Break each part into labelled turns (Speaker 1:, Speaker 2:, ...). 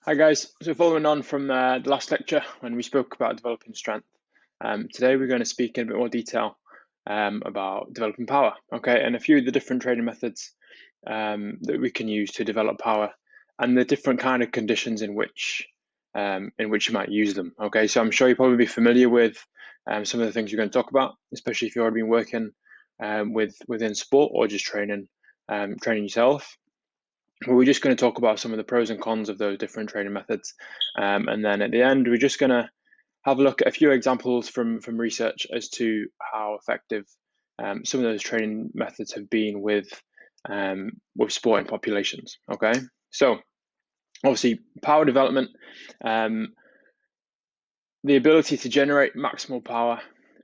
Speaker 1: Hi guys, so following on from the last lecture when we spoke about developing strength, today we're going to speak in a bit more detail about developing power, okay, and a few of the different training methods that we can use to develop power and the different kind of conditions in which you might use them, okay. So I'm sure you'll probably be familiar with some of the things you're going to talk about, especially if you've already been working within sport or just training yourself. We're just going to talk about some of the pros and cons of those different training methods. And then at the end, we're just going to have a look at a few examples from research as to how effective some of those training methods have been with sporting populations. Okay, so obviously power development, the ability to generate maximal power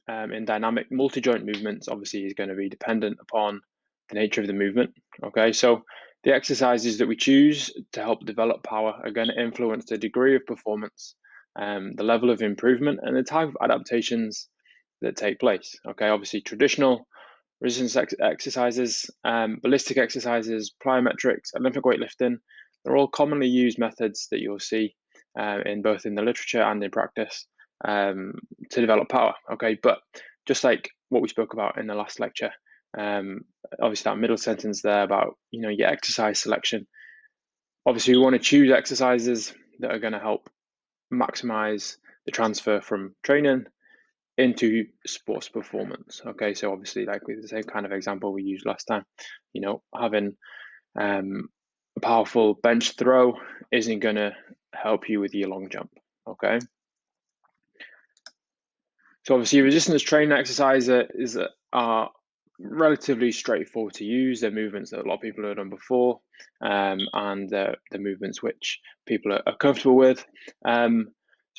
Speaker 1: in dynamic multi-joint movements obviously is going to be dependent upon the nature of the movement. Okay, so the exercises that we choose to help develop power are going to influence the degree of performance, the level of improvement, and the type of adaptations that take place. Okay, obviously traditional resistance exercises, ballistic exercises, plyometrics, Olympic weightlifting, they're all commonly used methods that you'll see in both in the literature and in practice to develop power. Okay, but just like what we spoke about in the last lecture, obviously that middle sentence there about your exercise selection. Obviously, we want to choose exercises that are going to help maximize the transfer from training into sports performance. Okay, so obviously, like with the same kind of example we used last time, having a powerful bench throw isn't going to help you with your long jump. Okay. So obviously, resistance training exercises are relatively straightforward to use. They're movements that a lot of people have done before, and the movements which people are comfortable with. So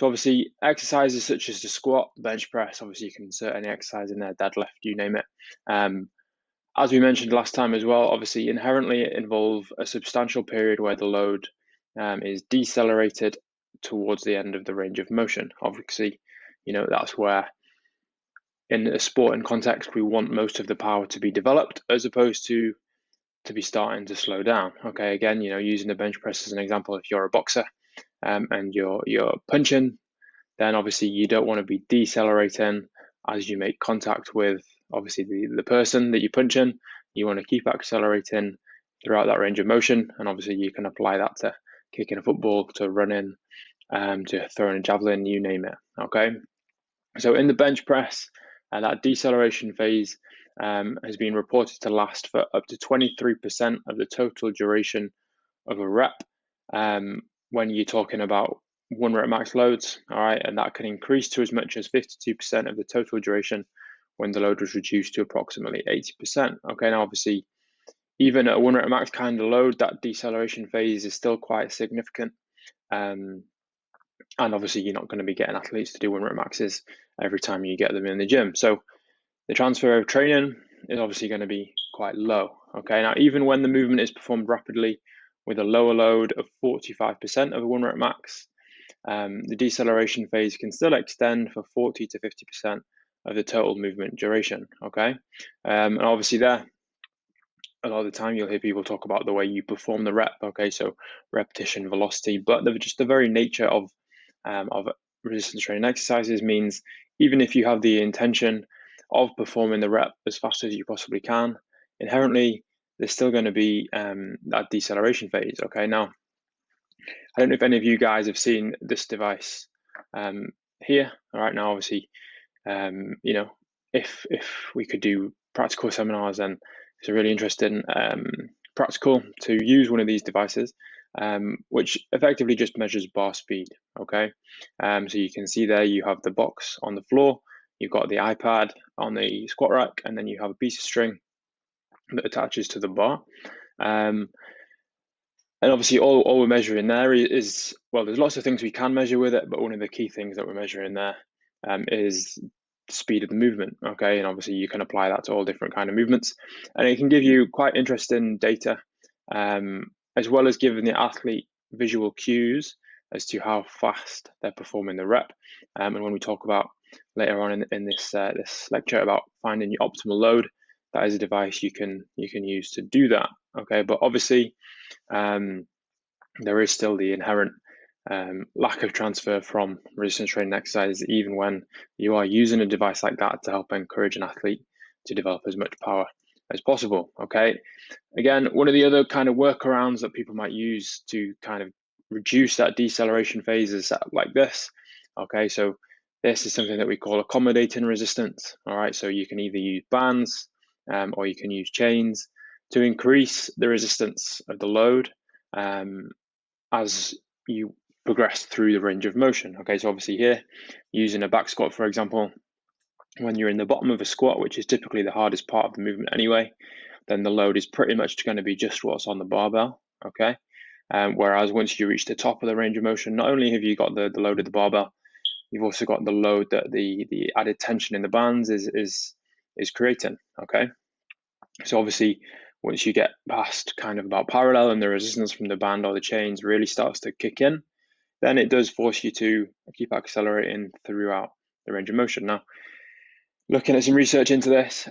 Speaker 1: obviously, exercises such as the squat, bench press, obviously you can insert any exercise in there, deadlift, you name it. As we mentioned last time as well, obviously inherently involve a substantial period where the load is decelerated towards the end of the range of motion. Obviously, that's where in a sporting context we want most of the power to be developed as opposed to be starting to slow down. Okay, again, using the bench press as an example, if you're a boxer and you're punching, then obviously you don't want to be decelerating as you make contact with obviously the person that you're punching. You want to keep accelerating throughout that range of motion, and obviously you can apply that to kicking a football, to running, to throwing a javelin, you name it. Okay, so in the bench press, that deceleration phase has been reported to last for up to 23% of the total duration of a rep when you're talking about 1 rep max loads, all right, and that can increase to as much as 52% of the total duration when the load was reduced to approximately 80%. Okay, now obviously, even at a 1 rep max kind of load, that deceleration phase is still quite significant. And obviously, you're not going to be getting athletes to do 1 rep maxes every time you get them in the gym. So the transfer of training is obviously going to be quite low. Okay, now even when the movement is performed rapidly with a lower load of 45% of a 1 rep max, the deceleration phase can still extend for 40 to 50% of the total movement duration. Okay, and obviously there, a lot of the time you'll hear people talk about the way you perform the rep. Okay, so repetition, velocity, but just the very nature of resistance training exercises means even if you have the intention of performing the rep as fast as you possibly can, inherently there's still going to be that deceleration phase. Okay, now I don't know if any of you guys have seen this device here. All right, now obviously, if we could do practical seminars, then it's a really interesting practical to use one of these devices, which effectively just measures bar speed. Okay, so you can see there you have the box on the floor, you've got the iPad on the squat rack, and then you have a piece of string that attaches to the bar. And obviously all we're measuring there is, well, there's lots of things we can measure with it, but one of the key things that we're measuring there is the speed of the movement. Okay, and obviously you can apply that to all different kind of movements, and it can give you quite interesting data, as well as giving the athlete visual cues as to how fast they're performing the rep. And when we talk about later on in this lecture about finding your optimal load, that is a device you can use to do that. Okay, but obviously there is still the inherent lack of transfer from resistance training exercises, even when you are using a device like that to help encourage an athlete to develop as much power as possible. Okay. Again, one of the other kind of workarounds that people might use to kind of reduce that deceleration phase is set up like this. Okay, so this is something that we call accommodating resistance. All right, so you can either use bands or you can use chains to increase the resistance of the load as you progress through the range of motion. Okay, so obviously here, using a back squat, for example, when you're in the bottom of a squat, which is typically the hardest part of the movement anyway, then the load is pretty much going to be just what's on the barbell. Okay, whereas once you reach the top of the range of motion, not only have you got the load of the barbell, you've also got the load that the added tension in the bands is creating. Okay, so obviously once you get past kind of about parallel and the resistance from the band or the chains really starts to kick in, then it does force you to keep accelerating throughout the range of motion. Now, looking at some research into this,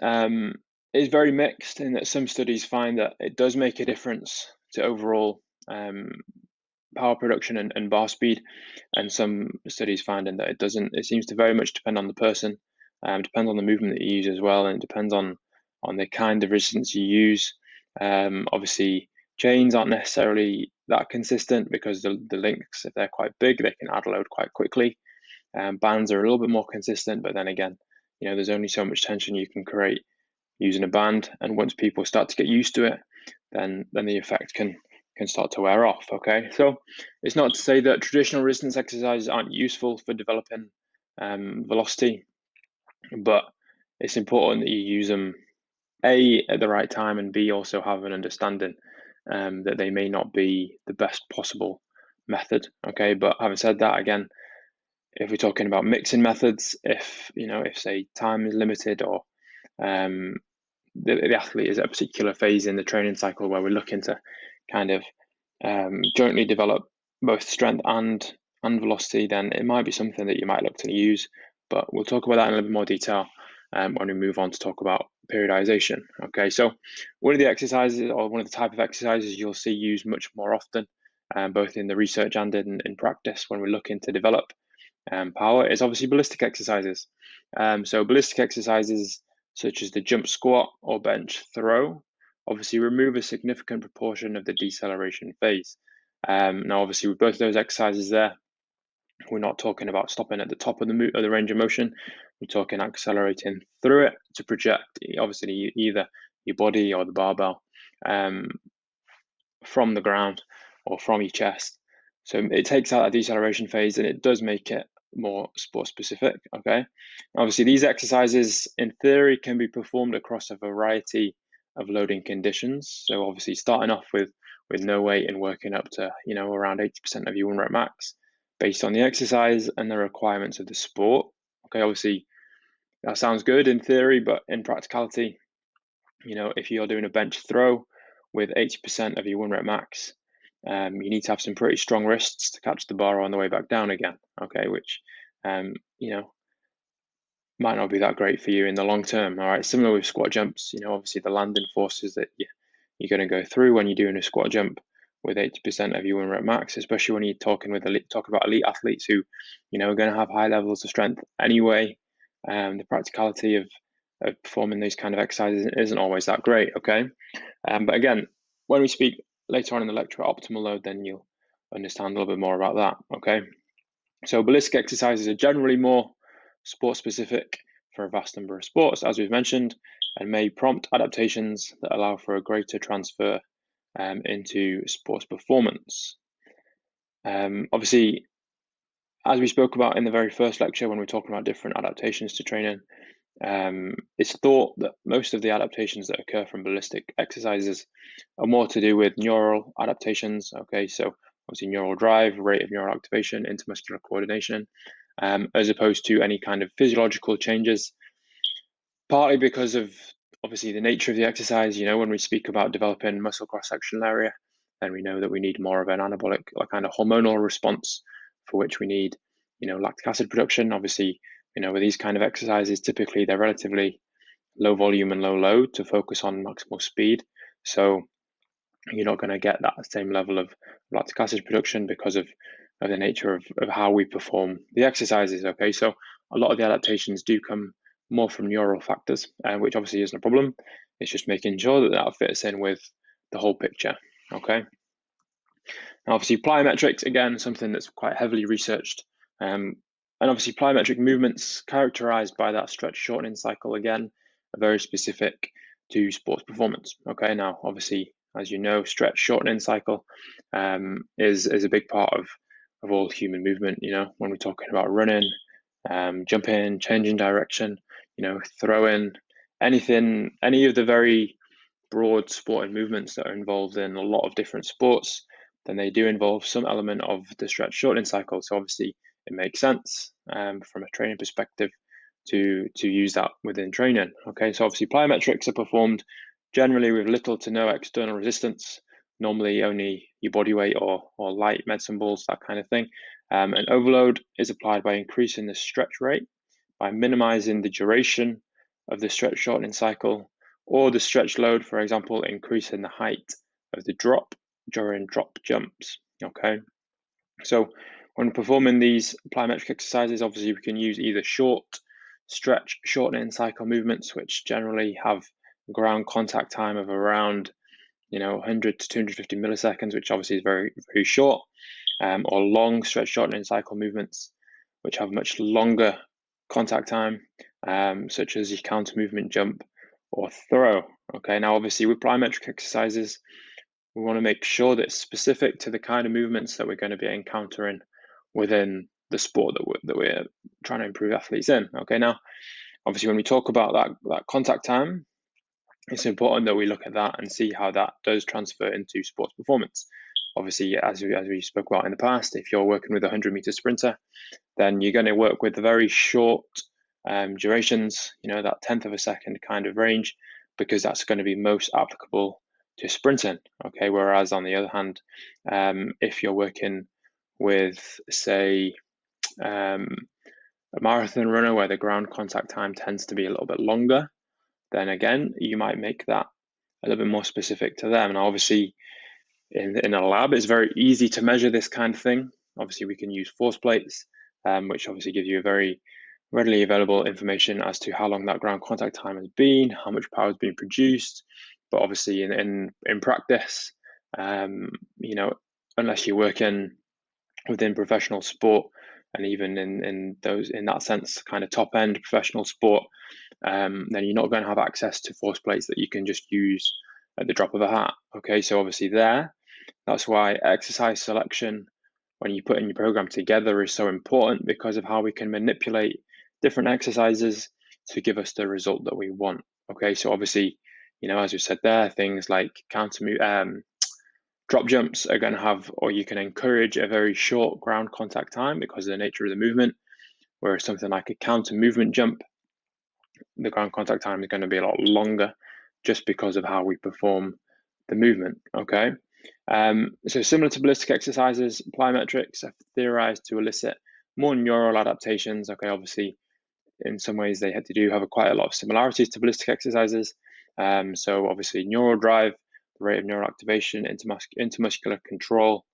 Speaker 1: it's very mixed in that some studies find that it does make a difference to overall power production and bar speed, and some studies finding that it doesn't. It seems to very much depend on the person, depends on the movement that you use as well, and it depends on the kind of resistance you use. Obviously, chains aren't necessarily that consistent because the links, if they're quite big, they can add load quite quickly. Bands are a little bit more consistent, but then again, there's only so much tension you can create using a band, and once people start to get used to it, then the effect can start to wear off. Okay, so it's not to say that traditional resistance exercises aren't useful for developing velocity, but it's important that you use them A, at the right time, and B, also have an understanding that they may not be the best possible method. Okay, but having said that, again, if we're talking about mixing methods, if say time is limited, or the athlete is at a particular phase in the training cycle where we're looking to kind of jointly develop both strength and velocity, then it might be something that you might look to use. But we'll talk about that in a little bit more detail when we move on to talk about periodization. Okay, so one of the exercises, or one of the type of exercises you'll see used much more often, both in the research and in practice when we're looking to develop power, is obviously ballistic exercises. So ballistic exercises such as the jump squat or bench throw obviously remove a significant proportion of the deceleration phase. Now, obviously, with both of those exercises there, we're not talking about stopping at the top of the range of motion. We're talking accelerating through it to project, obviously, either your body or the barbell from the ground or from your chest. So it takes out that deceleration phase, and it does make it more sport specific. Okay, obviously these exercises in theory can be performed across a variety of loading conditions. So obviously starting off with no weight and working up to around 80% of your 1 rep max based on the exercise and the requirements of the sport. Okay, obviously that sounds good in theory, but in practicality, if you're doing a bench throw with 80% of your 1 rep max, you need to have some pretty strong wrists to catch the bar on the way back down again. Okay, which might not be that great for you in the long term. All right, similar with squat jumps. Obviously the landing forces that you're going to go through when you're doing a squat jump with 80% of your 1 rep max, especially when you're talking about elite athletes who are going to have high levels of strength anyway. The practicality of performing these kind of exercises isn't always that great. Okay, but again, when we speak later on in the lecture about optimal load, then you'll understand a little bit more about that. Okay, so ballistic exercises are generally more sport specific for a vast number of sports, as we've mentioned, and may prompt adaptations that allow for a greater transfer into sports performance. Obviously, as we spoke about in the very first lecture when we were talking about different adaptations to training, it's thought that most of the adaptations that occur from ballistic exercises are more to do with neural adaptations. Okay, so obviously neural drive, rate of neural activation, intermuscular coordination, as opposed to any kind of physiological changes, partly because of obviously the nature of the exercise. When we speak about developing muscle cross-sectional area, then we know that we need more of an anabolic, like kind of hormonal response, for which we need lactic acid production. Obviously, with these kind of exercises, typically they're relatively low volume and low load to focus on maximal speed. So you're not going to get that same level of lactic acid production because of of the nature of how we perform the exercises. Okay, so a lot of the adaptations do come more from neural factors, which obviously isn't a problem. It's just making sure that that fits in with the whole picture. Okay. Now, obviously, plyometrics, again, something that's quite heavily researched. And obviously, plyometric movements characterized by that stretch shortening cycle, again, are very specific to sports performance. Okay, now, obviously, as you know, stretch shortening cycle is a big part of all human movement. You know, when we're talking about running, jumping, changing direction, you know, throwing, anything, any of the very broad sporting movements that are involved in a lot of different sports, then they do involve some element of the stretch shortening cycle. So obviously it makes sense from a training perspective to use that within training. Okay, so obviously plyometrics are performed generally with little to no external resistance, normally only your body weight or light medicine balls, that kind of thing. And overload is applied by increasing the stretch rate, by minimizing the duration of the stretch shortening cycle, or the stretch load, for example, increasing the height of the drop during drop jumps. Okay, so when performing these plyometric exercises, obviously we can use either short stretch shortening cycle movements, which generally have ground contact time of around 100 to 250 milliseconds, which obviously is very, very short, or long stretch shortening cycle movements, which have much longer contact time, such as your counter movement jump or throw. Okay, now obviously with plyometric exercises, we want to make sure that it's specific to the kind of movements that we're going to be encountering within the sport that we're trying to improve athletes in. Okay, now obviously when we talk about that contact time, it's important that we look at that and see how that does transfer into sports performance. Obviously, as we spoke about in the past, if you're working with a 100-meter sprinter, then you're going to work with very short durations, that tenth of a second kind of range, because that's going to be most applicable to sprinting. Okay, whereas on the other hand, if you're working with, say, a marathon runner where the ground contact time tends to be a little bit longer, then again, you might make that a little bit more specific to them. And obviously, in a lab, it's very easy to measure this kind of thing. Obviously, we can use force plates, which obviously give you a very readily available information as to how long that ground contact time has been, how much power has been produced. But obviously, in practice, unless you're working within professional sport, and even in that sense, kind of top end professional sport, then you're not going to have access to force plates that you can just use at the drop of a hat. Okay, so obviously that's why exercise selection, when you put in your program together, is so important, because of how we can manipulate different exercises to give us the result that we want. Okay, so obviously, as we said there, things like drop jumps are going to have, or you can encourage, a very short ground contact time because of the nature of the movement, whereas something like a counter movement jump, the ground contact time is going to be a lot longer just because of how we perform the movement. Okay, so similar to ballistic exercises, plyometrics are theorized to elicit more neural adaptations. Okay, obviously in some ways they have quite a lot of similarities to ballistic exercises. So obviously neural drive, the rate of neural activation, intermuscular control,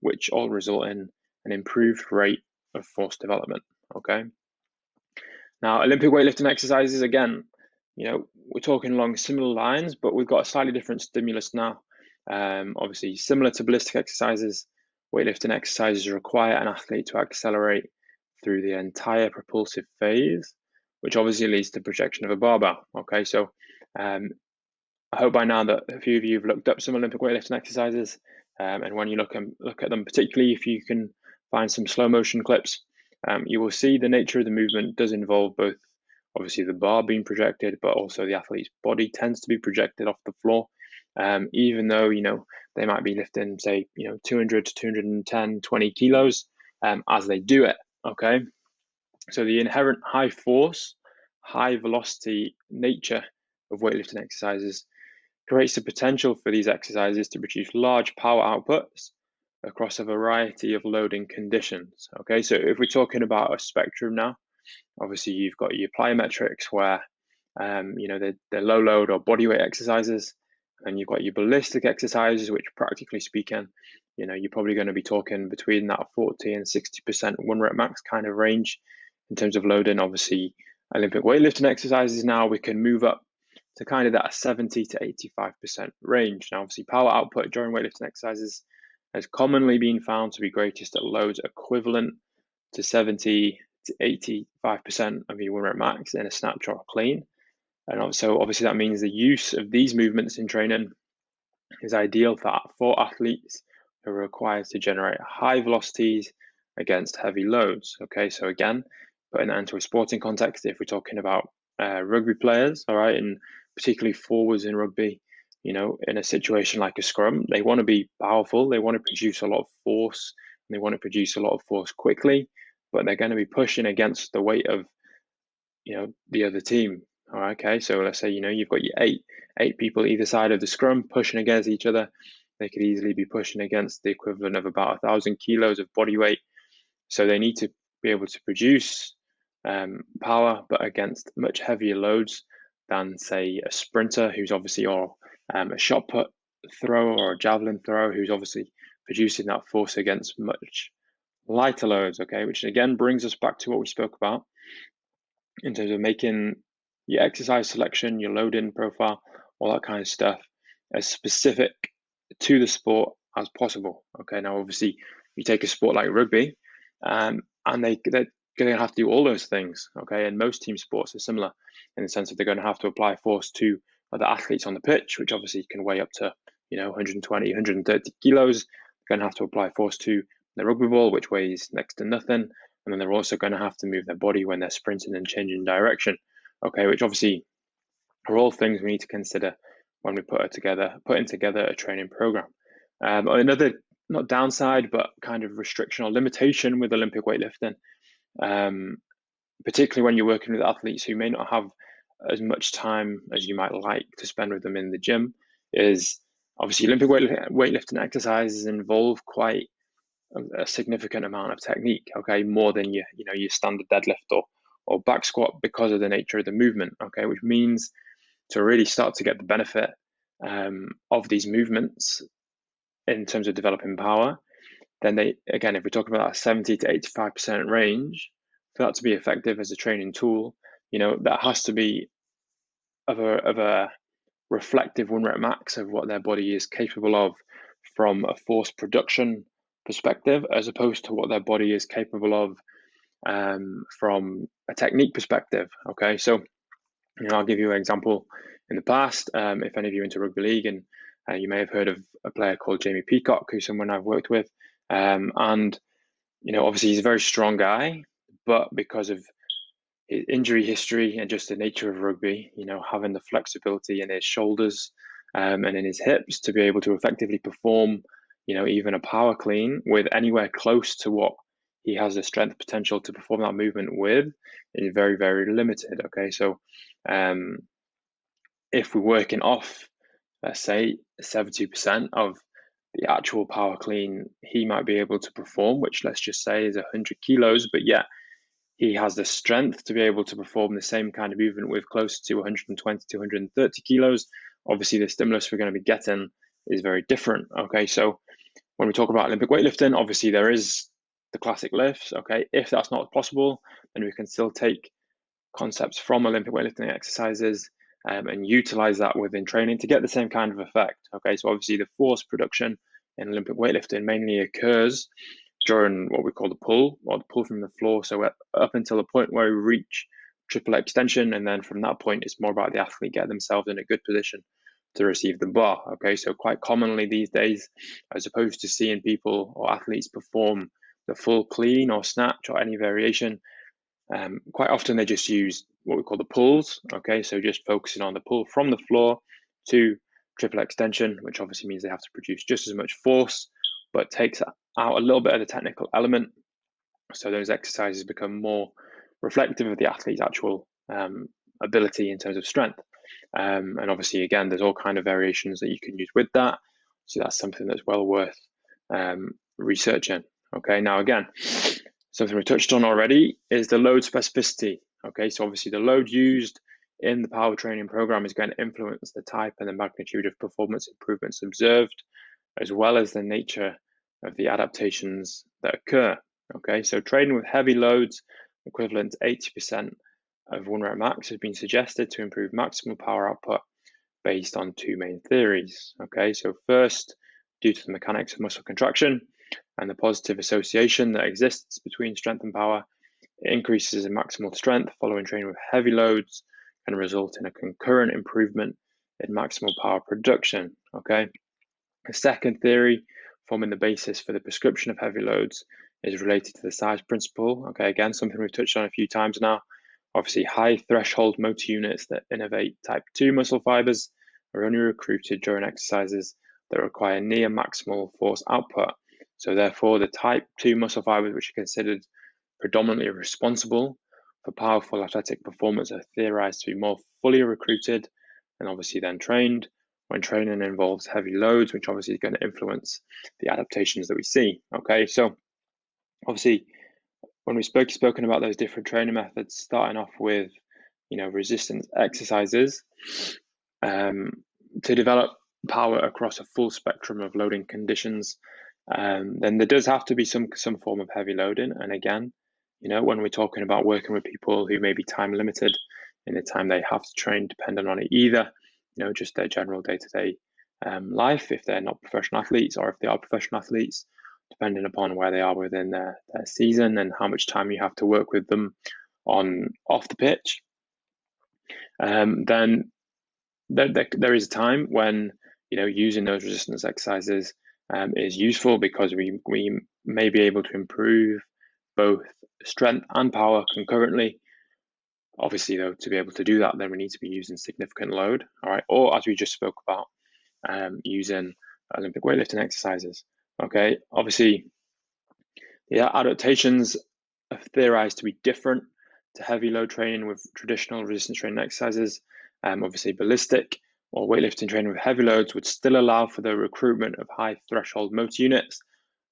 Speaker 1: which all result in an improved rate of force development. Okay. Now, Olympic weightlifting exercises, again, we're talking along similar lines, but we've got a slightly different stimulus now. Obviously, similar to ballistic exercises, weightlifting exercises require an athlete to accelerate through the entire propulsive phase, which obviously leads to projection of a barbell. Okay, so I hope by now that a few of you have looked up some Olympic weightlifting exercises, and when you look at them, particularly if you can find some slow motion clips, you will see the nature of the movement does involve both, obviously, the bar being projected, but also the athlete's body tends to be projected off the floor, even though they might be lifting, say, 200 to 210, 20 kilos as they do it. Okay, so the inherent high force, high velocity nature of weightlifting exercises creates the potential for these exercises to produce large power outputs across a variety of loading conditions. Okay, so if we're talking about a spectrum now, obviously you've got your plyometrics where they're low load or body weight exercises, and you've got your ballistic exercises, which practically speaking you're probably going to be talking between that 40 and 60% 1 rep max kind of range in terms of loading. Obviously, Olympic weightlifting exercises now, we can move up to kind of that 70 to 85% range. Now, obviously, power output during weightlifting exercises has commonly been found to be greatest at loads equivalent to 70 to 85% of your 1 rep max in a snatch or clean. And also, obviously, that means the use of these movements in training is ideal for athletes who are required to generate high velocities against heavy loads. Okay, so again, putting that into a sporting context, if we're talking about rugby players, all right, and particularly forwards in rugby, in a situation like a scrum, they want to be powerful, they want to produce a lot of force, and they want to produce a lot of force quickly, but they're going to be pushing against the weight of the other team. All right, okay, so let's say you've got your eight people either side of the scrum pushing against each other. They could easily be pushing against the equivalent of about 1,000 kilos of body weight. So they need to be able to produce power, but against much heavier loads than, say, a sprinter who's obviously, or a shot put thrower or a javelin thrower who's obviously producing that force against much lighter loads. Okay, which again brings us back to what we spoke about in terms of making your exercise selection, your loading profile, all that kind of stuff as specific to the sport as possible. Okay, now obviously you take a sport like rugby, and they're going to have to do all those things. Okay, and most team sports are similar in the sense that they're going to have to apply force to other athletes on the pitch, which obviously can weigh up to 120, 130 kilos. They're going to have to apply force to the rugby ball, which weighs next to nothing. And then they're also going to have to move their body when they're sprinting and changing direction. Okay, which obviously are all things we need to consider when we putting together a training program. Another, not downside, but kind of restriction or limitation with Olympic weightlifting, particularly when you're working with athletes who may not have as much time as you might like to spend with them in the gym, is obviously Olympic weightlifting exercises involve quite a significant amount of technique, okay, more than your standard deadlift or back squat, because of the nature of the movement, okay, which means to really start to get the benefit of these movements in terms of developing power, then if we're talking about that 70 to 85% range, for that to be effective as a training tool, that has to be of a reflective 1 rep max of what their body is capable of from a force production perspective, as opposed to what their body is capable of from a technique perspective. Okay, so I'll give you an example. In the past, if any of you are into rugby league, and you may have heard of a player called Jamie Peacock, who's someone I've worked with, and obviously he's a very strong guy, but because of his injury history and just the nature of rugby, having the flexibility in his shoulders and in his hips to be able to effectively perform, even a power clean with anywhere close to what he has the strength potential to perform that movement with, is very, very limited. Okay, so if we're working off, let's say, 70% of the actual power clean he might be able to perform, which let's just say is 100 kilos, but yet he has the strength to be able to perform the same kind of movement with close to 120 to 130 kilos. Obviously, the stimulus we're going to be getting is very different. Okay, so when we talk about Olympic weightlifting, obviously there is the classic lifts. Okay, if that's not possible, then we can still take concepts from Olympic weightlifting exercises and utilize that within training to get the same kind of effect. Okay, so obviously the force production in Olympic weightlifting mainly occurs during what we call the pull, or the pull from the floor. So up until the point where we reach triple extension, and then from that point, it's more about the athlete getting themselves in a good position to receive the bar. Okay, so quite commonly these days, as opposed to seeing people or athletes perform the full clean or snatch or any variation, quite often they just use what we call the pulls. Okay, so just focusing on the pull from the floor to triple extension, which obviously means they have to produce just as much force, but takes out a little bit of the technical element. So those exercises become more reflective of the athlete's actual ability in terms of strength. And obviously, again, there's all kind of variations that you can use with that. So that's something that's well worth researching. Okay, now again, something we touched on already is the load specificity. Okay, so obviously the load used in the power training program is going to influence the type and the magnitude of performance improvements observed, as well as the nature of the adaptations that occur. Okay, so training with heavy loads equivalent to 80% of 1 rep max has been suggested to improve maximal power output based on two main theories. Okay, so first, due to the mechanics of muscle contraction and the positive association that exists between strength and power, it increases in maximal strength following training with heavy loads can result in a concurrent improvement in maximal power production. Okay, the second theory, forming the basis for the prescription of heavy loads, is related to the size principle. Okay, again, something we've touched on a few times now. Obviously, high threshold motor units that innervate type 2 muscle fibers are only recruited during exercises that require near maximal force output. So therefore, the type 2 muscle fibers, which are considered predominantly responsible for powerful athletic performance, are theorized to be more fully recruited and obviously then trained when training involves heavy loads, which obviously is going to influence the adaptations that we see. Okay, so obviously when we spoken about those different training methods, starting off with resistance exercises, to develop power across a full spectrum of loading conditions, then there does have to be some form of heavy loading. And again, when we're talking about working with people who may be time limited in the time they have to train, depending on it either, just their general day-to-day life, if they're not professional athletes, or if they are professional athletes, depending upon where they are within their season and how much time you have to work with them off the pitch, then there is a time when using those resistance exercises is useful, because we may be able to improve both strength and power concurrently. Obviously, though, to be able to do that, then we need to be using significant load, all right, or as we just spoke about, using Olympic weightlifting exercises. Okay, obviously, the adaptations are theorized to be different to heavy load training with traditional resistance training exercises. Obviously, ballistic or weightlifting training with heavy loads would still allow for the recruitment of high threshold motor units.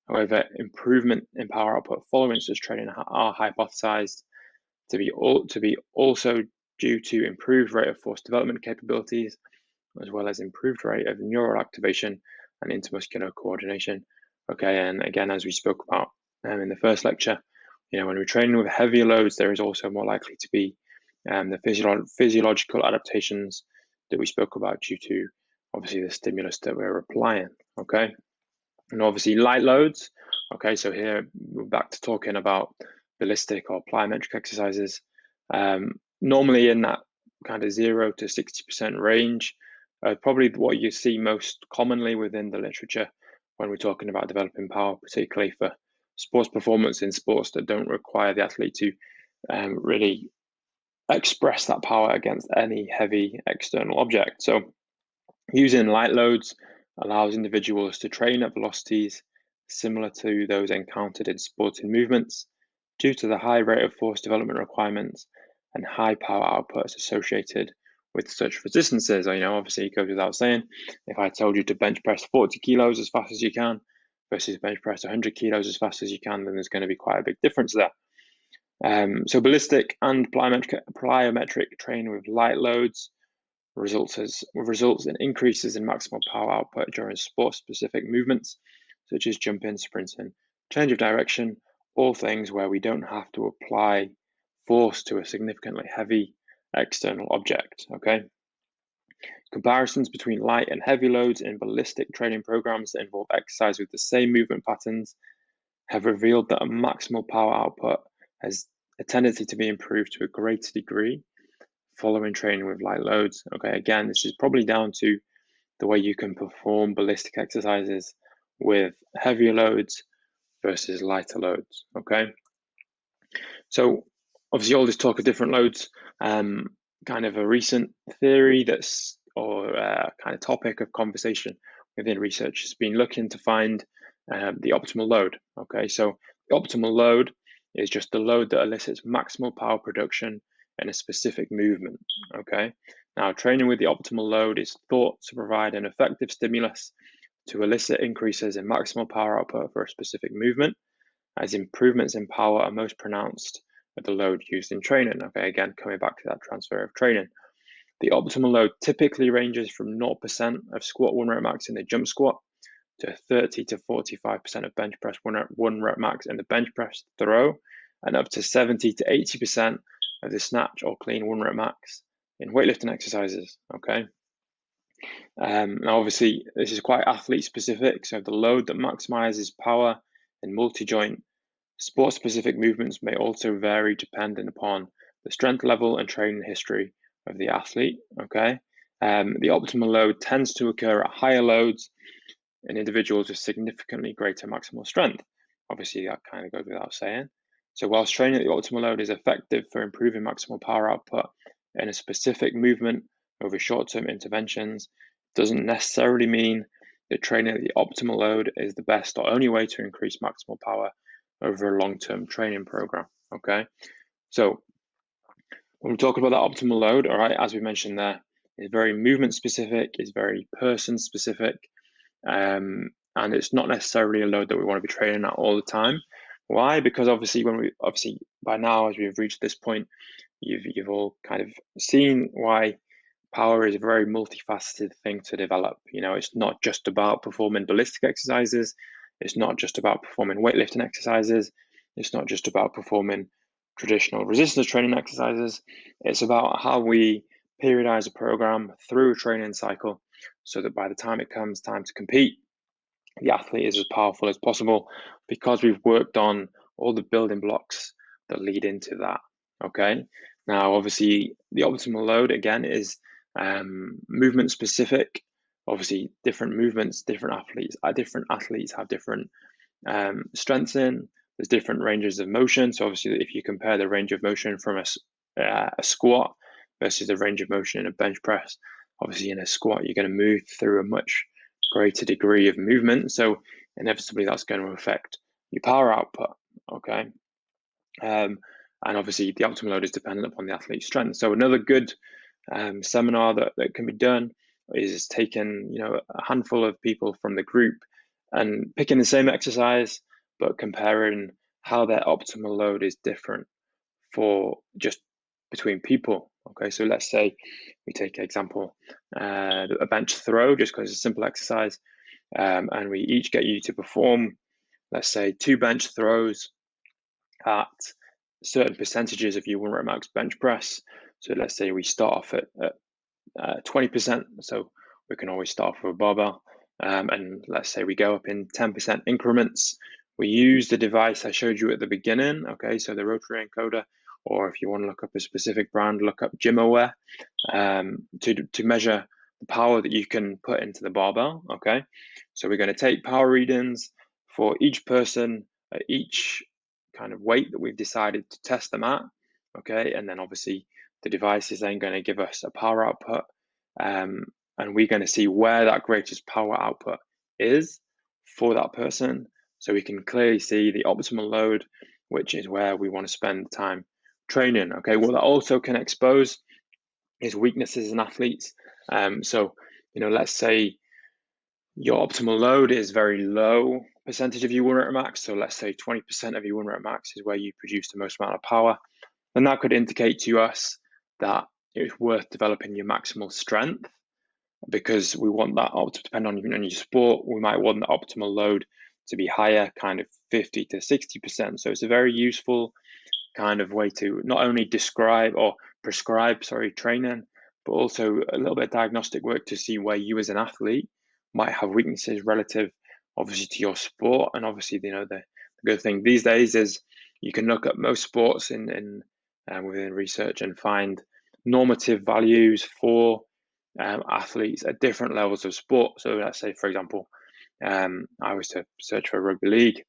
Speaker 1: However, improvement in power output following such training are hypothesized to be also due to improved rate of force development capabilities, as well as improved rate of neural activation and intermuscular coordination. Okay, and again, as we spoke about in the first lecture, when we're training with heavier loads, there is also more likely to be the physiological adaptations that we spoke about due to obviously the stimulus that we're applying. Okay, and obviously light loads. Okay, so here we're back to talking about ballistic or plyometric exercises. Normally in that kind of 0 to 60% range, probably what you see most commonly within the literature when we're talking about developing power, particularly for sports performance in sports that don't require the athlete to really express that power against any heavy external object. So using light loads allows individuals to train at velocities similar to those encountered in sporting movements due to the high rate of force development requirements and high power outputs associated with such resistances. Obviously it goes without saying, if I told you to bench press 40 kilos as fast as you can versus bench press 100 kilos as fast as you can, then there's going to be quite a big difference there. So ballistic and plyometric training with light loads results in increases in maximal power output during sport-specific movements, such as jumping, sprinting, change of direction, all things where we don't have to apply force to a significantly heavy external object. Okay. Comparisons between light and heavy loads in ballistic training programs that involve exercise with the same movement patterns have revealed that a maximal power output has a tendency to be improved to a greater degree following training with light loads. Okay, again, this is probably down to the way you can perform ballistic exercises with heavier loads versus lighter loads. Okay, so obviously all this talk of different loads, kind of a recent theory kind of topic of conversation within research has been looking to find the optimal load. Okay, so the optimal load is just the load that elicits maximal power production in a specific movement. Okay, now training with the optimal load is thought to provide an effective stimulus to elicit increases in maximal power output for a specific movement, as improvements in power are most pronounced with the load used in training. Okay, again, coming back to that transfer of training. The optimal load typically ranges from 0% of squat 1 rep max in the jump squat to 30 to 45% of bench press one rep max in the bench press throw, and up to 70 to 80% of the snatch or clean one rep max in weightlifting exercises. Okay. Now, obviously, this is quite athlete specific. So the load that maximizes power in multi-joint sport-specific movements may also vary depending upon the strength level and training history of the athlete. Okay. The optimal load tends to occur at higher loads in individuals with significantly greater maximal strength. Obviously, that kind of goes without saying. So whilst training at the optimal load is effective for improving maximal power output in a specific movement over short-term interventions, it doesn't necessarily mean that training at the optimal load is the best or only way to increase maximal power over a long-term training program. Okay, so when we talk about that optimal load, all right, as we mentioned there, it's very movement specific, it's very person specific, and it's not necessarily a load that we want to be training at all the time. Why? Because obviously by now, as we've reached this point, you've all kind of seen why power is a very multifaceted thing to develop. You know, it's not just about performing ballistic exercises, it's not just about performing weightlifting exercises, it's not just about performing traditional resistance training exercises. It's about how we periodize a program through a training cycle so that by the time it comes time to compete, the athlete is as powerful as possible because we've worked on all the building blocks that lead into that. Okay. Now, obviously, the optimal load again is movement specific. Obviously, different movements, different athletes have different strengths in. There's different ranges of motion. So obviously, if you compare the range of motion from a squat versus the range of motion in a bench press, obviously in a squat, you're going to move through a much greater degree of movement. So inevitably, that's going to affect your power output. Okay. And obviously, the optimal load is dependent upon the athlete's strength. So another good seminar that can be done is taking, a handful of people from the group and picking the same exercise, but comparing how their optimal load is different for just between people. Okay, so let's say we take an example, a bench throw, just because it's a simple exercise, and we each get you to perform, let's say, 2 bench throws at certain percentages of your 1 rep max bench press. So let's say we start off at 20%, so we can always start off with a barbell, and let's say we go up in 10% increments. We use the device I showed you at the beginning, okay, so the rotary encoder, or if you want to look up a specific brand, look up GymAware, to measure the power that you can put into the barbell, okay? So we're going to take power readings for each person at each kind of weight that we've decided to test them at, okay? And then obviously the device is then going to give us a power output, and we're going to see where that greatest power output is for that person, so we can clearly see the optimal load, which is where we want to spend time training. Okay, what that also can expose is weaknesses in athletes. So, let's say your optimal load is very low percentage of your 1 rep max. So let's say 20% of your 1 rep max is where you produce the most amount of power. Then that could indicate to us that it's worth developing your maximal strength, because we want that to depend on your sport. We might want the optimal load to be higher, kind of 50 to 60%. So it's a very useful kind of way to not only prescribe training, but also a little bit of diagnostic work to see where you as an athlete might have weaknesses relative, obviously, to your sport. And obviously, the good thing these days is you can look at most sports within research and find normative values for athletes at different levels of sport. So let's say, for example, I was to search for rugby league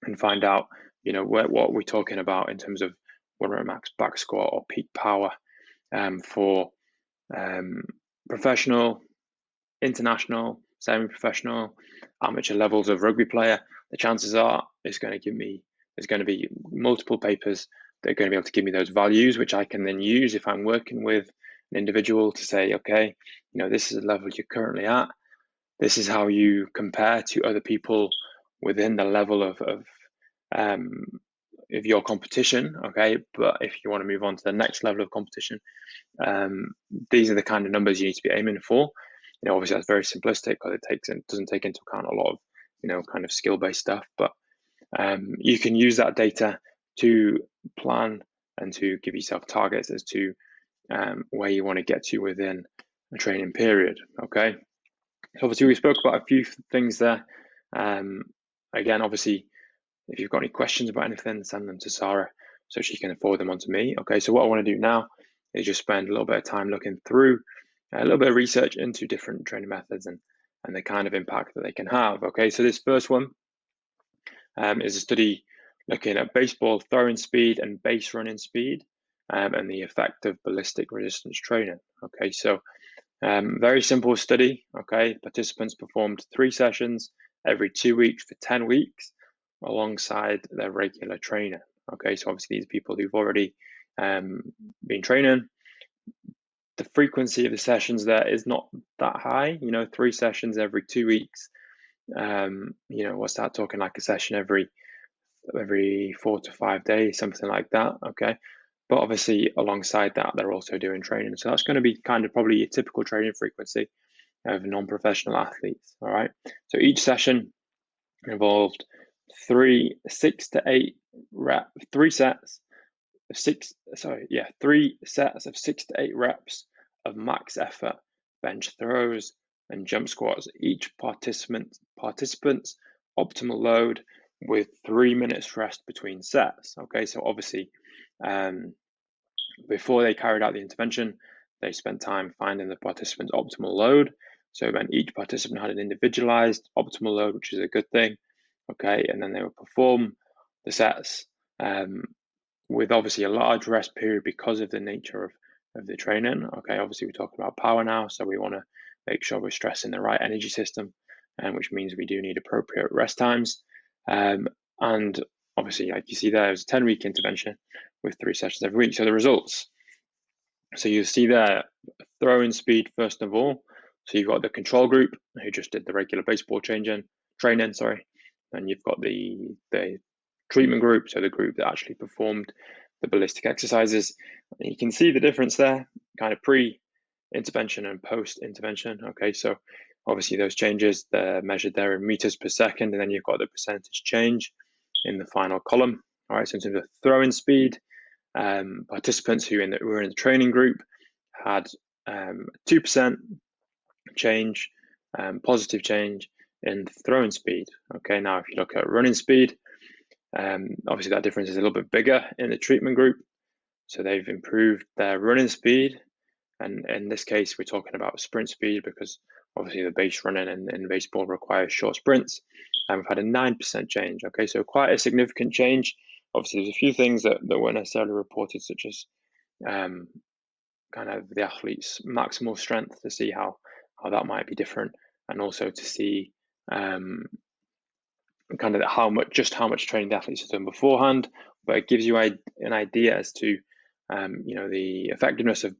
Speaker 1: and find out, what we're talking about in terms of 1 rep max back squat or peak power for professional, international, semi-professional, amateur levels of rugby player. The chances are there's going to be multiple papers that are going to be able to give me those values, which I can then use if I'm working with an individual to say, okay, this is the level you're currently at. This is how you compare to other people within the level of your competition, okay? But if you want to move on to the next level of competition, these are the kind of numbers you need to be aiming for. obviously that's very simplistic because it doesn't take into account a lot of, kind of skill-based stuff. But you can use that data to plan and to give yourself targets as to where you want to get to within a training period. Okay, so obviously we spoke about a few things there. Again, obviously, if you've got any questions about anything, send them to Sarah so she can forward them on to me. Okay, so what I want to do now is just spend a little bit of time looking through a little bit of research into different training methods and the kind of impact that they can have. Okay, so this first one is a study looking at baseball throwing speed and base running speed and the effect of ballistic resistance training. Okay, so very simple study. Okay, participants performed 3 sessions every 2 weeks for 10 weeks alongside their regular trainer. Okay, so obviously these people who've already been training. The frequency of the sessions there is not that high. 3 sessions every 2 weeks. What's that talking, like a session every 4 to 5 days, something like that. Okay, but obviously alongside that they're also doing training, so that's going to be kind of probably a typical training frequency of non-professional athletes. All right, so each session involved 3 sets of 6 to 8 reps of max effort bench throws and jump squats. Each participant's optimal load with 3 minutes rest between sets. Okay, so obviously before they carried out the intervention, they spent time finding the participant's optimal load. So it meant each participant had an individualized optimal load, which is a good thing. Okay, and then they would perform the sets with obviously a large rest period because of the nature of the training. Okay, obviously we're talking about power now, so we want to make sure we're stressing the right energy system, which means we do need appropriate rest times. And obviously, like you see there, it was a 10-week intervention with 3 sessions every week. So the results, so you see there, throwing speed first of all. So you've got the control group who just did the regular baseball training, and you've got the treatment group, so the group that actually performed the ballistic exercises. And you can see the difference there, kind of pre-intervention and post-intervention. Okay, so obviously those changes, they're measured there in meters per second, and then you've got the percentage change in the final column. All right, so in terms of throwing speed, participants who were in the training group had 2% change, positive change in throwing speed. Okay, now if you look at running speed, obviously that difference is a little bit bigger in the treatment group. So they've improved their running speed, and in this case we're talking about sprint speed because obviously the base running in baseball requires short sprints, and we've had a 9% change. Okay, so quite a significant change. Obviously there's a few things that weren't necessarily reported, such as kind of the athlete's maximal strength, to see how that might be different, and also to see kind of how much training the athletes have done beforehand. But it gives you an idea as to the effectiveness of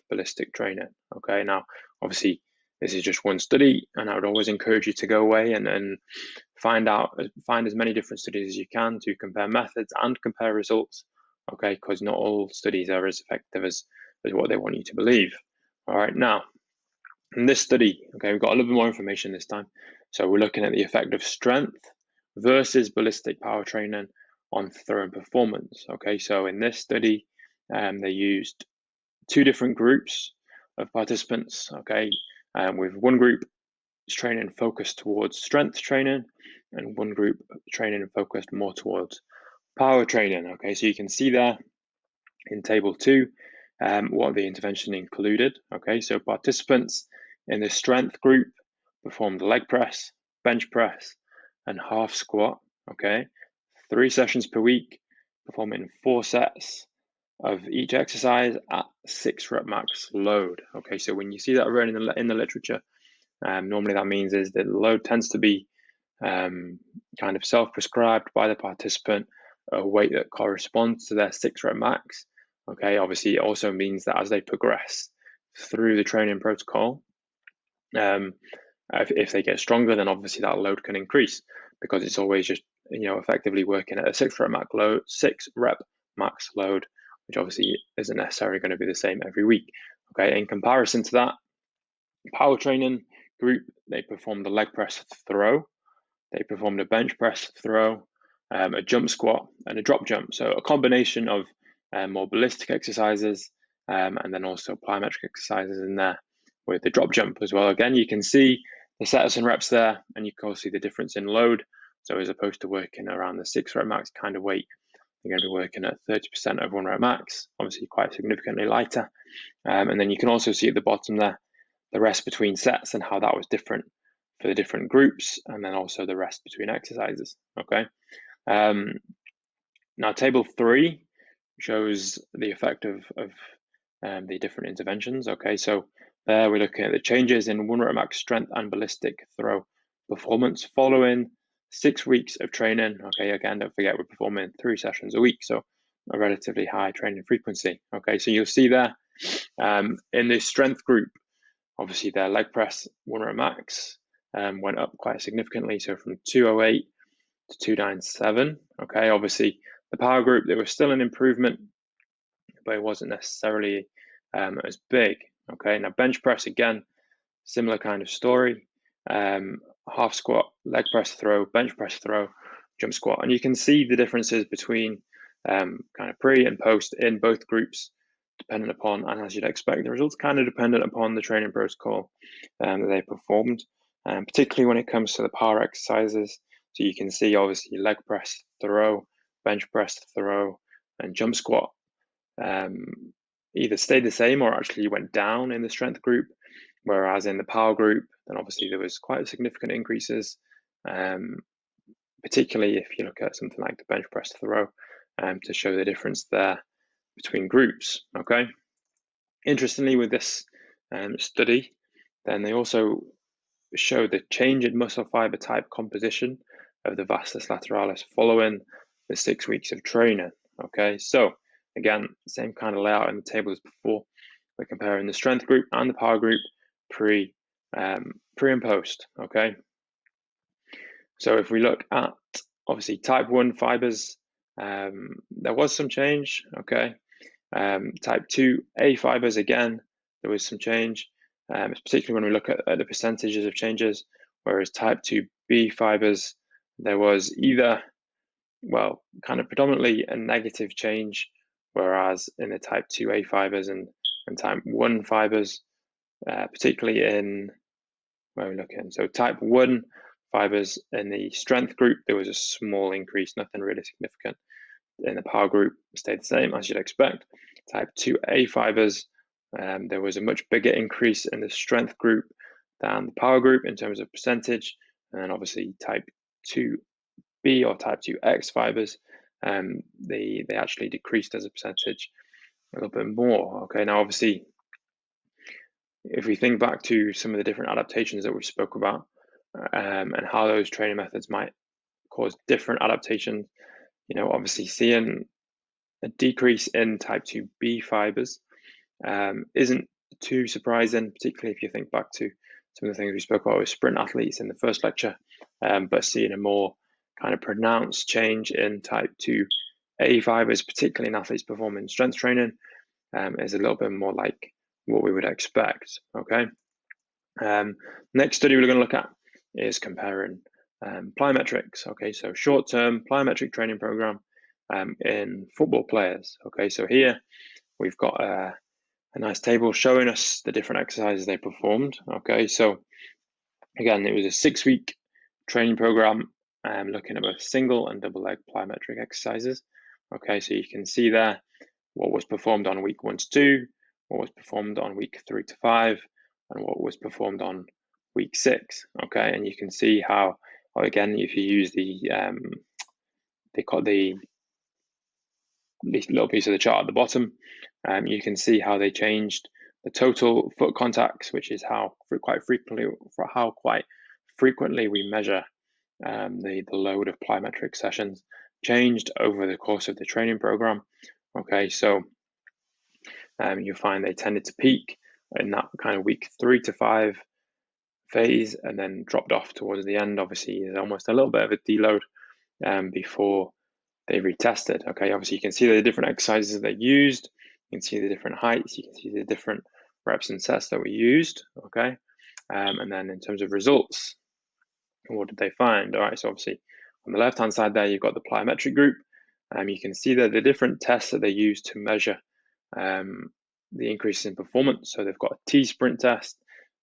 Speaker 1: ballistic training. Okay, now obviously this is just one study, and I would always encourage you to go away and find as many different studies as you can to compare methods and compare results. Okay, because not all studies are as effective as what they want you to believe. All right, now in this study, okay, we've got a little bit more information this time. So we're looking at the effect of strength versus ballistic power training on throwing performance. Okay, so in this study, they used 2 different groups of participants. Okay, with one group training focused towards strength training, and one group training focused more towards power training. Okay, so you can see there in table 2 what the intervention included. Okay, so participants in the strength group performed leg press, bench press, and half squat. Okay, 3 sessions per week, performing 4 sets of each exercise at 6 rep max load. Okay, so when you see that around in the literature, normally that means is that the load tends to be kind of self-prescribed by the participant, a weight that corresponds to their 6 rep max. Okay, obviously it also means that as they progress through the training protocol, if they get stronger, then obviously that load can increase, because it's always just effectively working at a 6 rep max load, which obviously isn't necessarily going to be the same every week. Okay, in comparison to that, power training group, they performed a leg press throw, they performed a bench press throw, a jump squat, and a drop jump. So a combination of more ballistic exercises and then also plyometric exercises in there with the drop jump as well. Again, you can see the sets and reps there, and you can also see the difference in load. So as opposed to working around the 6 rep max kind of weight, you're going to be working at 30% of 1 rep max, obviously quite significantly lighter. And then you can also see at the bottom there the rest between sets and how that was different for the different groups, and then also the rest between exercises. Okay. Now table 3 shows the effect of the different interventions. Okay, so there we're looking at the changes in 1 rep max strength and ballistic throw performance following 6 weeks of training. Okay, again, don't forget we're performing 3 sessions a week, so a relatively high training frequency. Okay, so you'll see there in this strength group, obviously their leg press 1 rep max went up quite significantly, so from 208 to 297. Okay, obviously the power group, there was still an improvement, but it wasn't necessarily as big. Okay, now bench press, again, similar kind of story. Half squat, leg press throw, bench press throw, jump squat. And you can see the differences between kind of pre and post in both groups, dependent upon, and as you'd expect, the results kind of dependent upon the training protocol that they performed, particularly when it comes to the power exercises. So you can see obviously leg press throw, bench press throw, and jump squat either stayed the same or actually went down in the strength group, whereas in the power group, then obviously there was quite significant increases, particularly if you look at something like the bench press throw, to show the difference there between groups. Okay. Interestingly, with this study, then they also show the change in muscle fiber type composition of the vastus lateralis following the 6 weeks of training. Okay, so again, same kind of layout in the table as before. We're comparing the strength group and the power group pre and post. Okay, so if we look at obviously type 1 fibers, there was some change. Okay, type 2A fibers, again, there was some change, particularly when we look at the percentages of changes, whereas type 2B fibers, there was either, well, kind of predominantly a negative change, whereas in the type 2A fibers and type 1 fibers, particularly in, where we're looking, so type 1 fibers in the strength group, there was a small increase, nothing really significant. In the power group, stayed the same as you'd expect. Type 2A fibers, there was a much bigger increase in the strength group than the power group in terms of percentage, and obviously type 2B or type 2X fibers, they actually decreased as a percentage a little bit more. Okay, now obviously, if we think back to some of the different adaptations that we spoke about, and how those training methods might cause different adaptations, you know, obviously seeing a decrease in type 2B fibers isn't too surprising, particularly if you think back to some of the things we spoke about with sprint athletes in the first lecture, but seeing a more kind of pronounced change in type 2A fibers, particularly in athletes performing strength training, is a little bit more like what we would expect. Okay. Next study we're going to look at is comparing plyometrics. Okay, so short-term plyometric training program in football players. Okay, so here we've got a nice table showing us the different exercises they performed. Okay, so again, it was a 6-week training program looking at both single and double leg plyometric exercises. Okay, so you can see there what was performed on week 1 to 2, what was performed on week 3 to 5, and what was performed on week 6. Okay, and you can see how, again, if you use the this little piece of the chart at the bottom, you can see how they changed the total foot contacts, which is how quite frequently we measure the load of plyometric sessions, changed over the course of the training program. Okay, so you'll find they tended to peak in that kind of week 3 to 5 phase and then dropped off towards the end. Obviously, there's almost a little bit of a deload before they retested. Okay, obviously you can see the different exercises they used, you can see the different heights, you can see the different reps and sets that we used. Okay, And then in terms of results, what did they find? All right, so obviously on the left-hand side there, you've got the plyometric group. You can see that the different tests that they use to measure the increase in performance. So they've got a T-sprint test,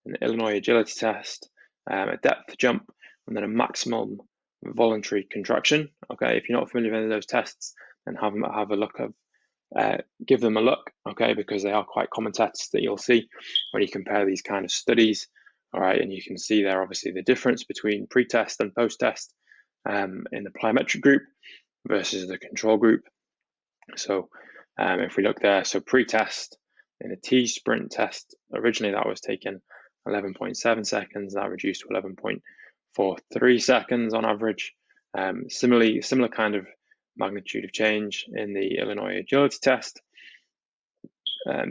Speaker 1: an Illinois agility test, a depth jump, and then a maximum voluntary contraction. Okay, if you're not familiar with any of those tests, then have a look at, give them a look, okay, because they are quite common tests that you'll see when you compare these kind of studies. All right, and you can see there obviously the difference between pre-test and post-test in the plyometric group versus the control group. So if we look there, so pre-test in a T-sprint test, originally that was taken 11.7 seconds, that reduced to 11.43 seconds on average. Similar kind of magnitude of change in the Illinois agility test.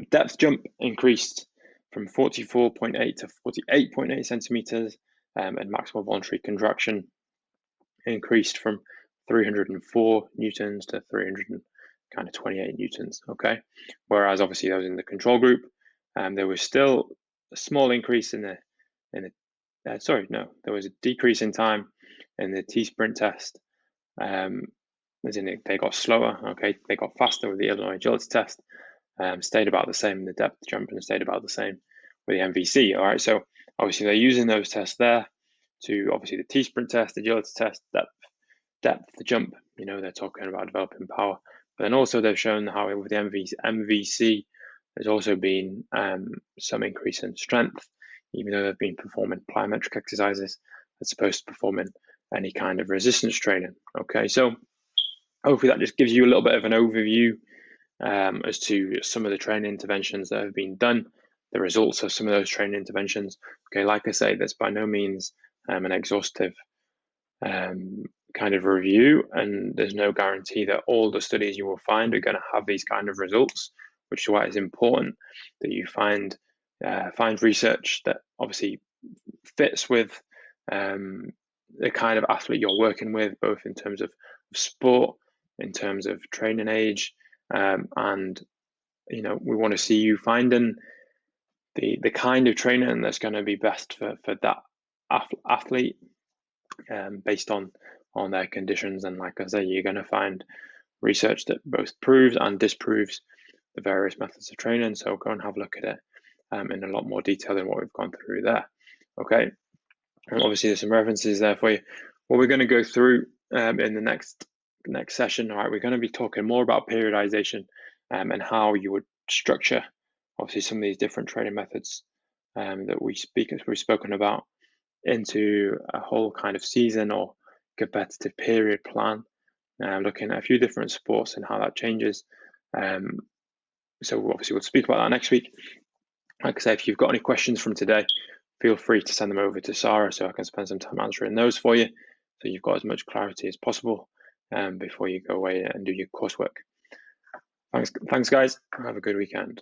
Speaker 1: Depth jump increased from 44.8 to 48.8 centimeters, and maximal voluntary contraction increased from 304 newtons to 328 newtons. Okay, whereas obviously those in the control group, there was still a small increase there was a decrease in time in the T-sprint test. As in they got slower. Okay, they got faster with the Illinois agility test. Stayed about the same in the depth jump and stayed about the same with the MVC. All right, so obviously they're using those tests there to obviously the T-sprint test, agility test, depth jump. You know, they're talking about developing power, but then also they've shown how with the MVC there's also been some increase in strength, even though they've been performing plyometric exercises as opposed to performing any kind of resistance training. Okay, so hopefully that just gives you a little bit of an overview as to some of the training interventions that have been done, the results of some of those training interventions. Okay, like I say, that's by no means an exhaustive kind of review, and there's no guarantee that all the studies you will find are going to have these kind of results, which is why it's important that you find research that obviously fits with the kind of athlete you're working with, both in terms of sport, in terms of training age, and you know, we want to see you finding the kind of training that's going to be best for that athlete based on their conditions. And like I say, you're going to find research that both proves and disproves the various methods of training. So go and have a look at it in a lot more detail than what we've gone through there. Okay, and obviously there's some references there for you. What we're going to go through in the next session, all right, we're going to be talking more about periodization and how you would structure obviously some of these different training methods that we've spoken about into a whole kind of season or competitive period plan, looking at a few different sports and how that changes. So obviously we'll speak about that next week. Like I say, if you've got any questions from today, feel free to send them over to Sarah so I can spend some time answering those for you, so you've got as much clarity as possible before you go away and do your coursework. Thanks guys. Have a good weekend.